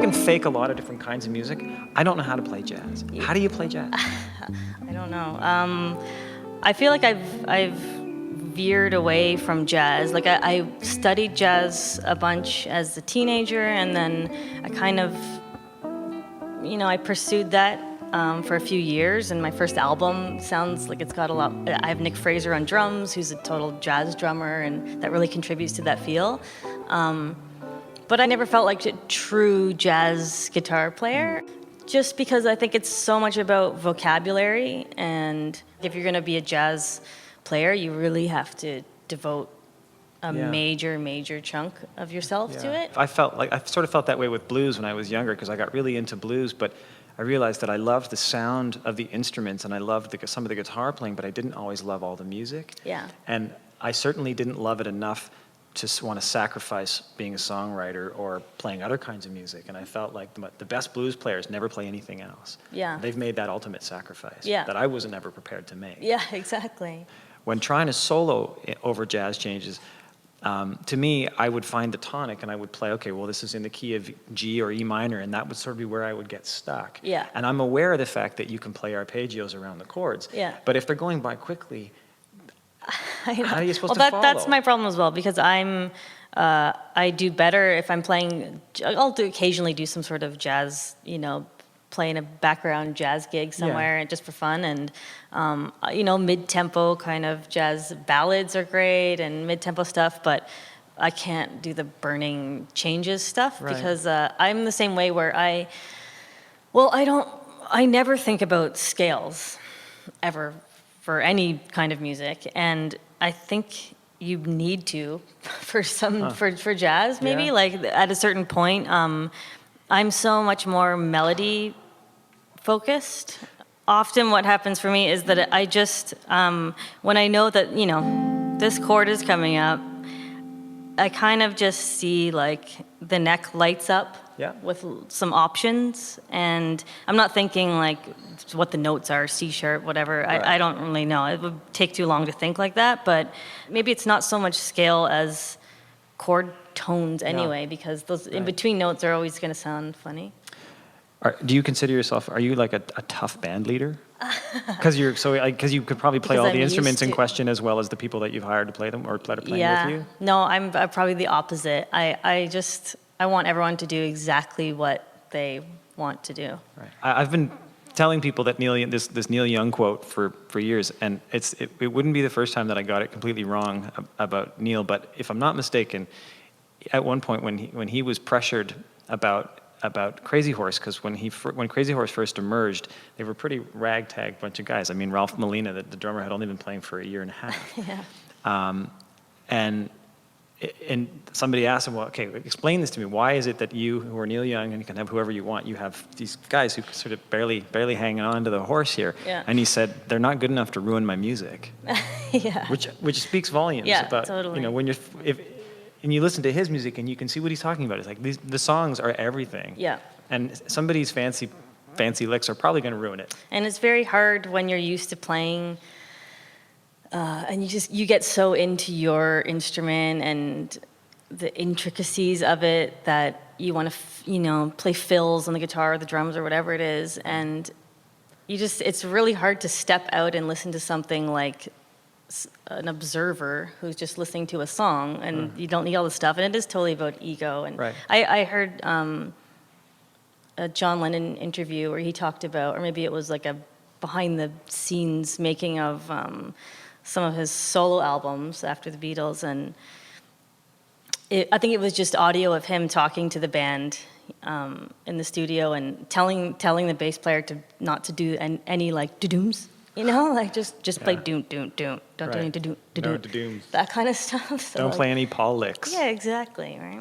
can fake a lot of different kinds of music. I don't know how to play jazz. How do you play jazz? I don't know. I feel like I've veered away from jazz. Like I studied jazz a bunch as a teenager, and then I kind of, I pursued that for a few years, and my first album sounds like it's got a lot. I have Nick Fraser on drums, who's a total jazz drummer, and that really contributes to that feel. But I never felt like a true jazz guitar player, just because I think it's so much about vocabulary, and if you're going to be a jazz player, you really have to devote a major chunk of yourself to it. I sort of felt that way with blues when I was younger, because I got really into blues, but I realized that I loved the sound of the instruments and I loved some of the guitar playing, but I didn't always love all the music. Yeah. And I certainly didn't love it enough to want to sacrifice being a songwriter or playing other kinds of music. And I felt like the best blues players never play anything else. Yeah. They've made that ultimate sacrifice that I wasn't ever prepared to make. Yeah, exactly. When trying to solo over jazz changes, to me, I would find the tonic and I would play, okay, well, this is in the key of G or E minor, and that would sort of be where I would get stuck. Yeah. And I'm aware of the fact that you can play arpeggios around the chords. Yeah. But if they're going by quickly, how are you supposed to follow? follow? That's my problem as well, because I do better if I'm playing. I'll occasionally do some sort of jazz, playing a background jazz gig somewhere, and just for fun. And mid-tempo kind of jazz ballads are great, and mid-tempo stuff. But I can't do the burning changes stuff, because I'm the same way where I never think about scales ever for any kind of music, and I think you need to for for jazz maybe. Like at a certain point, I'm so much more melody focused. Often what happens for me is that I just when I know that this chord is coming up, I kind of just see like the neck lights up with some options, and I'm not thinking like what the notes are, C sharp, whatever. I don't really know. It would take too long to think like that, but maybe it's not so much scale as chord tones anyway, because those in between notes are always going to sound funny. Do you consider yourself, are you like a tough band leader? Because you could probably play all the instruments in question as well as the people that you've hired to play them or that are playing with you? No, I'm probably the opposite. I want everyone to do exactly what they want to do. Right. I've been telling people that this Neil Young quote for years, and it wouldn't be the first time that I got it completely wrong about Neil, but if I'm not mistaken, at one point when he was pressured about Crazy Horse, because when Crazy Horse first emerged, they were a pretty ragtag bunch of guys. I mean, Ralph Molina, the drummer, had only been playing for a year and a half. And somebody asked him, well, okay, explain this to me. Why is it that you, who are Neil Young, and you can have whoever you want, you have these guys who sort of barely hanging on to the horse here? Yeah. And he said, they're not good enough to ruin my music. Which speaks volumes about, totally. When and you listen to his music and you can see what he's talking about. It's like the songs are everything. Yeah. And somebody's fancy licks are probably going to ruin it. And it's very hard when you're used to playing and you get so into your instrument and the intricacies of it that you want to play fills on the guitar or the drums or whatever it is, and it's really hard to step out and listen to something like an observer who's just listening to a song, and you don't need all the stuff, and it is totally about ego. And I heard a John Lennon interview where he talked about, or maybe it was like a behind the scenes making of some of his solo albums after the Beatles, and I think it was just audio of him talking to the band in the studio and telling the bass player not to do any like do-dooms, like just play doom. Don't do any do-doom. No do-dooms. That kind of stuff. So don't play any Paul licks. Yeah, exactly, right.